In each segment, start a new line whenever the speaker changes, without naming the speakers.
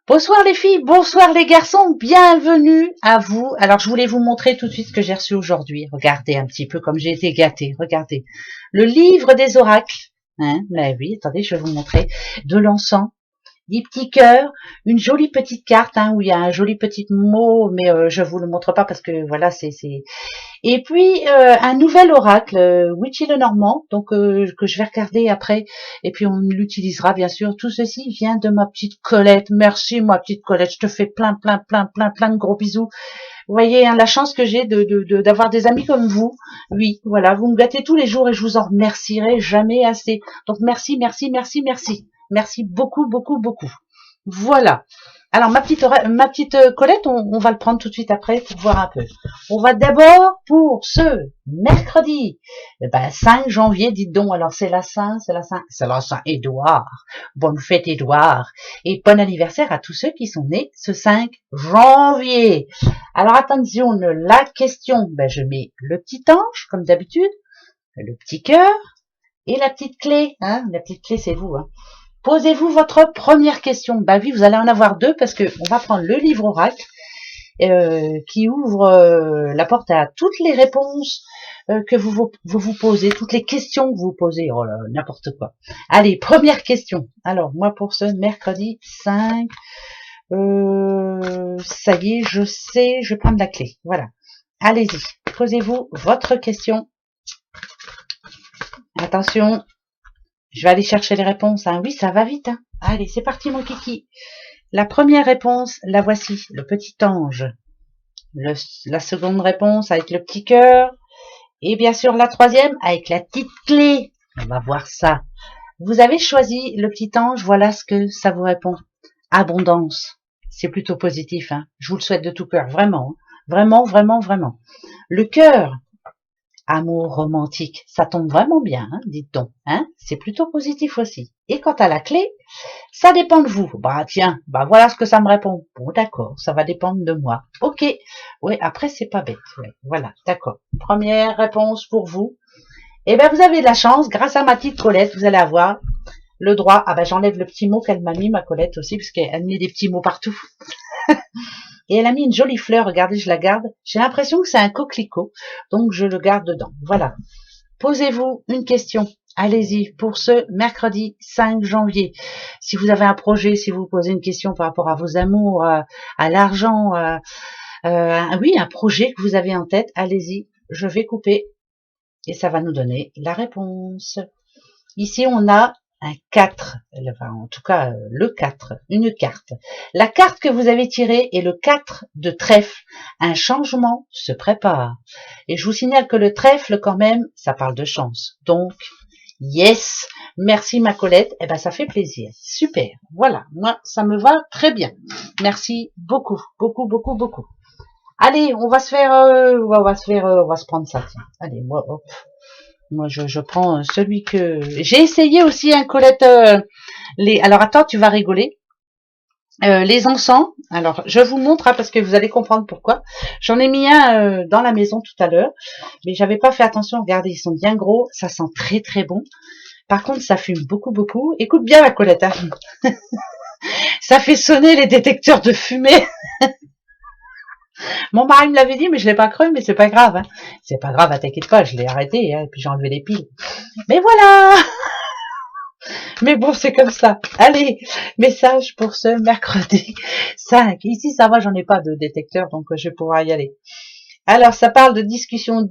Bonsoir les filles, bonsoir les garçons, bienvenue à vous. Alors je voulais vous montrer tout de suite ce que j'ai reçu aujourd'hui. Regardez un petit peu comme j'ai été gâtée, regardez. Le livre des oracles, mais oui, attendez, je vais vous montrer. De l'encens, des petits cœurs, une jolie petite carte où il y a un joli petit mot, mais je vous le montre pas parce que voilà, c'est. Et puis un nouvel oracle, Witchy le Normand, donc que je vais regarder après, et puis on l'utilisera bien sûr. Tout ceci vient de ma petite Colette. Merci ma petite Colette, je te fais plein de gros bisous. Vous voyez la chance que j'ai d'avoir des amis comme vous. Oui, voilà, vous me gâtez tous les jours et je vous en remercierai jamais assez. Donc merci, merci, merci, merci. Merci beaucoup, beaucoup, beaucoup. Voilà. Alors ma petite Colette, on va le prendre tout de suite après pour voir un peu. On va d'abord pour ce mercredi 5 janvier, dites donc. Alors c'est la Saint Édouard. Bonne fête Édouard et bon anniversaire à tous ceux qui sont nés ce 5 janvier. Alors attention, la question, je mets le petit ange comme d'habitude, le petit cœur et la petite clé. La petite clé c'est vous. Posez-vous votre première question. Oui, vous allez en avoir deux parce que on va prendre le livre oracle qui ouvre la porte à toutes les réponses que vous posez, toutes les questions que vous posez. Oh là, n'importe quoi. Allez, première question. Alors, moi pour ce mercredi 5, ça y est, je sais, je vais prendre la clé. Voilà. Allez-y, posez-vous votre question. Attention. Je vais aller chercher les réponses. Oui, ça va vite. Allez, c'est parti, mon kiki. La première réponse, la voici, le petit ange. La seconde réponse avec le petit cœur. Et bien sûr, la troisième avec la petite clé. On va voir ça. Vous avez choisi le petit ange. Voilà ce que ça vous répond. Abondance. C'est plutôt positif. Je vous le souhaite de tout cœur. Vraiment. Vraiment, vraiment, vraiment. Le cœur. Amour romantique, ça tombe vraiment bien, dites-donc, c'est plutôt positif aussi. Et quant à la clé, ça dépend de vous. Tiens, voilà ce que ça me répond. Bon, d'accord, ça va dépendre de moi. Ok, oui, après c'est pas bête. Ouais, voilà, d'accord. Première réponse pour vous. Eh bien, vous avez de la chance, grâce à ma petite Colette, vous allez avoir le droit. J'enlève le petit mot qu'elle m'a mis, ma Colette aussi, parce qu'elle met des petits mots partout. Et elle a mis une jolie fleur, regardez, je la garde. J'ai l'impression que c'est un coquelicot, donc je le garde dedans. Voilà. Posez-vous une question. Allez-y, pour ce mercredi 5 janvier. Si vous avez un projet, si vous posez une question par rapport à vos amours, à l'argent, oui, un projet que vous avez en tête, allez-y, je vais couper et ça va nous donner la réponse. Ici, on a un 4, enfin, en tout cas le 4, une carte. La carte que vous avez tirée est le 4 de trèfle. Un changement se prépare. Et je vous signale que le trèfle, quand même, ça parle de chance. Donc, yes, merci ma Colette, ça fait plaisir. Super, voilà, moi, ça me va très bien. Merci beaucoup, beaucoup, beaucoup, beaucoup. Allez, on va se prendre ça, tiens. Allez, moi, hop. Moi, je prends celui que... J'ai essayé aussi un Colette... Alors, attends, tu vas rigoler. Les encens. Alors, je vous montre, parce que vous allez comprendre pourquoi. J'en ai mis un dans la maison tout à l'heure. Mais j'avais pas fait attention. Regardez, ils sont bien gros. Ça sent très, très bon. Par contre, ça fume beaucoup, beaucoup. Écoute bien la Colette. Ça fait sonner les détecteurs de fumée. Mon mari me l'avait dit, mais je l'ai pas cru, mais c'est pas grave. C'est pas grave, t'inquiète pas, je l'ai arrêté, et puis j'ai enlevé les piles. Mais voilà. Mais bon, c'est comme ça. Allez, message pour ce mercredi 5. Ici, ça va, j'en ai pas de détecteur, donc je vais pouvoir y aller. Alors, ça parle de discussion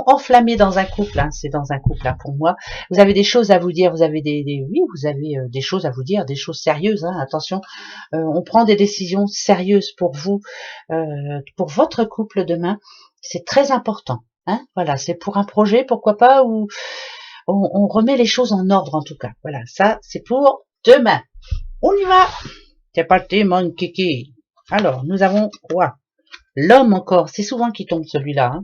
enflammée dans un couple. C'est dans un couple, pour moi. Vous avez des choses à vous dire, vous avez vous avez des choses à vous dire, des choses sérieuses. Attention, on prend des décisions sérieuses pour vous, pour votre couple demain. C'est très important. Voilà, c'est pour un projet, pourquoi pas, ou on remet les choses en ordre en tout cas. Voilà, ça c'est pour demain. On y va. C'est parti mon kiki. Alors, nous avons quoi? L'homme encore, c'est souvent qui tombe celui-là.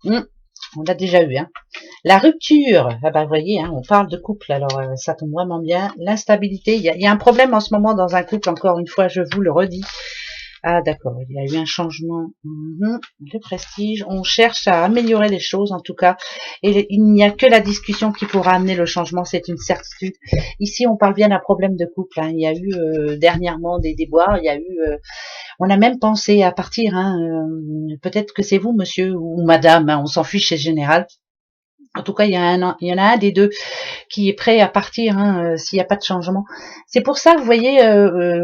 On l'a déjà eu. La rupture, vous voyez, on parle de couple, alors ça tombe vraiment bien. L'instabilité, il y a un problème en ce moment dans un couple, encore une fois, je vous le redis. Ah d'accord, il y a eu un changement de prestige. On cherche à améliorer les choses en tout cas. Et il n'y a que la discussion qui pourra amener le changement, c'est une certitude. Ici, on parle bien d'un problème de couple. Hein. Il y a eu dernièrement des déboires, il y a eu... on a même pensé à partir. Hein, peut-être que c'est vous, monsieur ou madame, hein, on s'en fiche, c'est général. En tout cas, il y en a un des deux qui est prêt à partir hein, s'il n'y a pas de changement. C'est pour ça, vous voyez,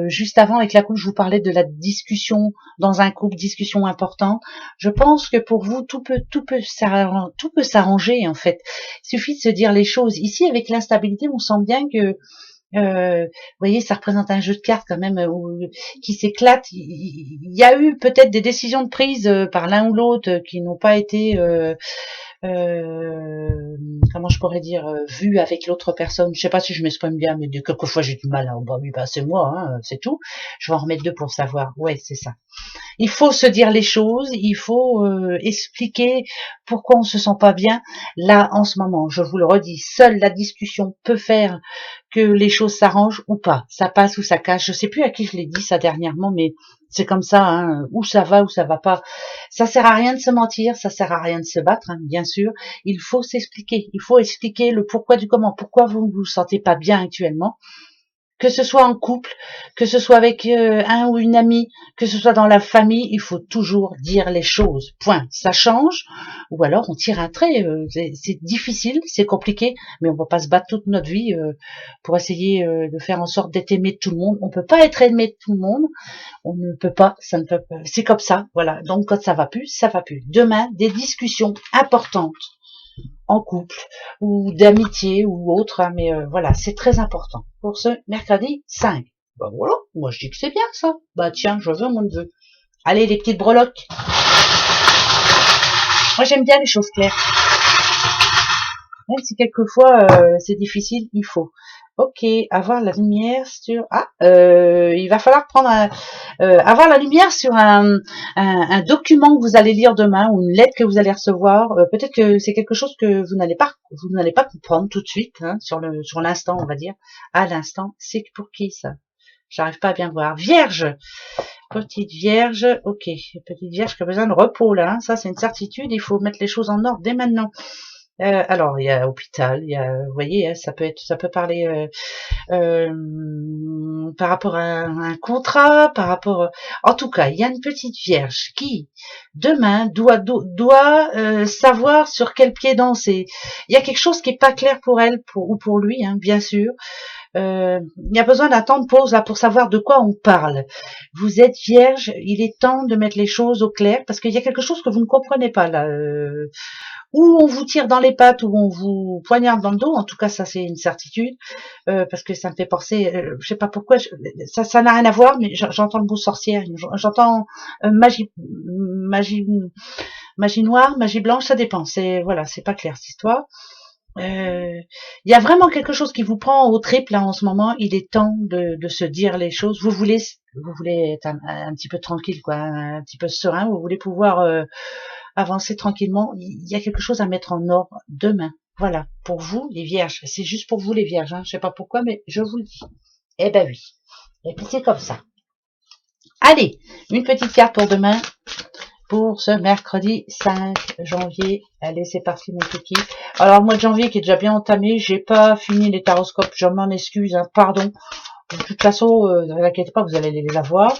juste avant avec la couple, je vous parlais de la discussion dans un couple, discussion importante. Je pense que pour vous, tout peut s'arranger en fait. Il suffit de se dire les choses. Ici, avec l'instabilité, on sent bien que vous voyez, ça représente un jeu de cartes quand même qui s'éclate. Il y a eu peut-être des décisions de prise par l'un ou l'autre qui n'ont pas été comment je pourrais dire, vu avec l'autre personne. Je sais pas si je m'exprime bien, mais quelquefois j'ai du mal. Hein. Bah oui, bah c'est moi, hein, c'est tout. Je vais en remettre deux pour savoir. Ouais, c'est ça. Il faut se dire les choses, il faut expliquer pourquoi on se sent pas bien. Là, en ce moment, je vous le redis, seule la discussion peut faire que les choses s'arrangent ou pas. Ça passe ou ça cache. Je sais plus à qui je l'ai dit ça dernièrement, mais c'est comme ça, hein, où ça va pas. Ça sert à rien de se mentir, ça sert à rien de se battre, hein, bien sûr. Il faut s'expliquer, il faut expliquer le pourquoi du comment, pourquoi vous ne vous sentez pas bien actuellement. Que ce soit en couple, que ce soit avec un ou une amie, que ce soit dans la famille, il faut toujours dire les choses. Point. Ça change, ou alors on tire un trait. C'est difficile, c'est compliqué, mais on ne va pas se battre toute notre vie pour essayer de faire en sorte d'être aimé de tout le monde. On peut pas être aimé de tout le monde. On ne peut pas, ça ne peut pas. C'est comme ça, voilà. Donc quand ça va plus, ça va plus. Demain, des discussions importantes en couple ou d'amitié ou autre, hein, mais voilà, c'est très important pour ce mercredi 5. Bah voilà, moi je dis que c'est bien ça. Bah tiens, je veux mon neveu. Allez les petites breloques. Moi j'aime bien les choses claires. Même si quelquefois c'est difficile, il faut. Ok, avoir la lumière sur... Ah, il va falloir prendre avoir la lumière sur un document que vous allez lire demain ou une lettre que vous allez recevoir. Peut-être que c'est quelque chose que vous n'allez pas comprendre tout de suite, hein, sur l'instant, on va dire. À l'instant, c'est pour qui ça? J'arrive pas à bien voir. Vierge, petite Vierge, ok, petite Vierge qui a besoin de repos là. Hein, ça, c'est une certitude. Il faut mettre les choses en ordre dès maintenant. Alors, il y a hôpital, il y a, vous voyez, hein, ça peut parler par rapport à un contrat, par rapport, en tout cas, il y a une petite Vierge qui demain doit savoir sur quel pied danser. Il y a quelque chose qui est pas clair pour elle, ou pour lui, hein, bien sûr. Il y a besoin d'un temps de pause là pour savoir de quoi on parle. Vous êtes vierge, il est temps de mettre les choses au clair parce qu'il y a quelque chose que vous ne comprenez pas là. Ou on vous tire dans les pattes ou on vous poignarde dans le dos. En tout cas, ça c'est une certitude parce que ça me fait penser. Je sais pas pourquoi. Ça n'a rien à voir, mais j'entends le mot sorcière. J'entends magie noire, magie blanche. Ça dépend. C'est voilà, c'est pas clair cette histoire. Il y a vraiment quelque chose qui vous prend au trip là en ce moment. Il est temps de se dire les choses. Vous voulez être un petit peu tranquille, quoi, un petit peu serein. Vous voulez pouvoir avancer tranquillement. Il y a quelque chose à mettre en ordre demain. Voilà, pour vous les vierges. C'est juste pour vous les vierges. Hein. Je sais pas pourquoi, mais je vous le dis. Eh ben oui. Et puis c'est comme ça. Allez, une petite carte pour demain. Pour ce mercredi 5 janvier. Allez, c'est parti mon kiki. Alors, le mois de janvier qui est déjà bien entamé, j'ai pas fini les taroscopes, je m'en excuse, hein, pardon. De toute façon, ne vous inquiétez pas, vous allez les avoir.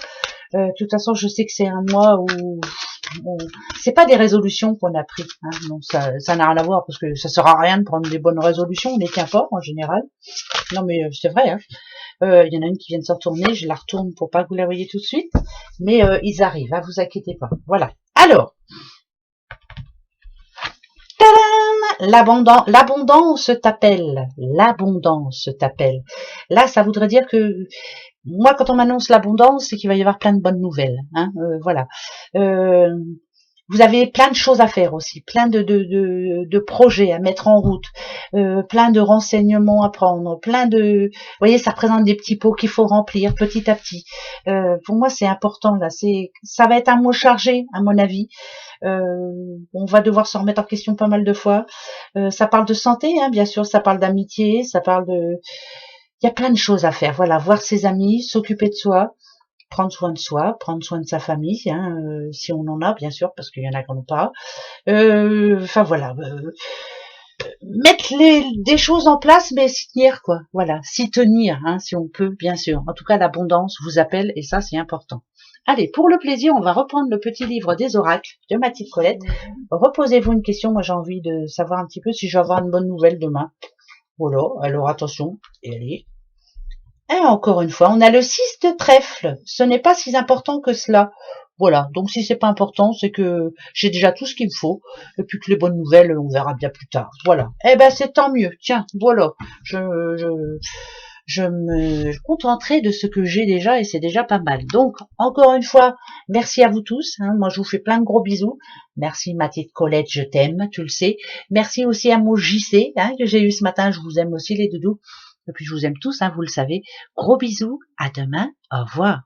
De toute façon, je sais que c'est un mois où c'est pas des résolutions qu'on a pris. Hein, donc ça n'a rien à voir parce que ça sert à rien de prendre des bonnes résolutions, on les tient pas en général. Non mais c'est vrai. Hein. Il y en a une qui vient de se retourner, je la retourne pour pas que vous la voyez tout de suite. Mais ils arrivent, hein, vous inquiétez pas. Voilà. Alors, l'abondance t'appelle. L'abondance t'appelle. Là, ça voudrait dire que moi, quand on m'annonce l'abondance, c'est qu'il va y avoir plein de bonnes nouvelles. Hein, voilà. Vous avez plein de choses à faire aussi, plein de projets à mettre en route, plein de renseignements à prendre, vous voyez, ça représente des petits pots qu'il faut remplir petit à petit. Pour moi, c'est important là. Ça va être un mois chargé, à mon avis. On va devoir se remettre en question pas mal de fois. Ça parle de santé, hein, bien sûr, ça parle d'amitié, ça parle de... Il y a plein de choses à faire. Voilà, voir ses amis, s'occuper de soi. prendre soin de soi, prendre soin de sa famille, hein, si on en a, bien sûr, parce qu'il y en a qui n'en ont pas. Enfin voilà, mettre des choses en place, mais s'y tenir, quoi. Voilà, s'y tenir, hein, si on peut, bien sûr. En tout cas, l'abondance vous appelle, et ça, c'est important. Allez, pour le plaisir, on va reprendre le petit livre des oracles de ma petite Colette. Reposez-vous une question. Moi, j'ai envie de savoir un petit peu si je vais avoir une bonne nouvelle demain. Voilà, alors attention, et allez. Et encore une fois, on a le 6 de trèfle. Ce n'est pas si important que cela. Voilà, donc si c'est pas important, c'est que j'ai déjà tout ce qu'il me faut, et puis que les bonnes nouvelles, on verra bien plus tard. Voilà. Eh ben c'est tant mieux. Tiens, voilà. Je me contenterai de ce que j'ai déjà, et c'est déjà pas mal. Donc, encore une fois, merci à vous tous. Hein. Moi, je vous fais plein de gros bisous. Merci ma petite Colette, je t'aime, tu le sais. Merci aussi à mon JC, hein, que j'ai eu ce matin. Je vous aime aussi les doudous. Et puis je vous aime tous, hein, vous le savez. Gros bisous, à demain, au revoir.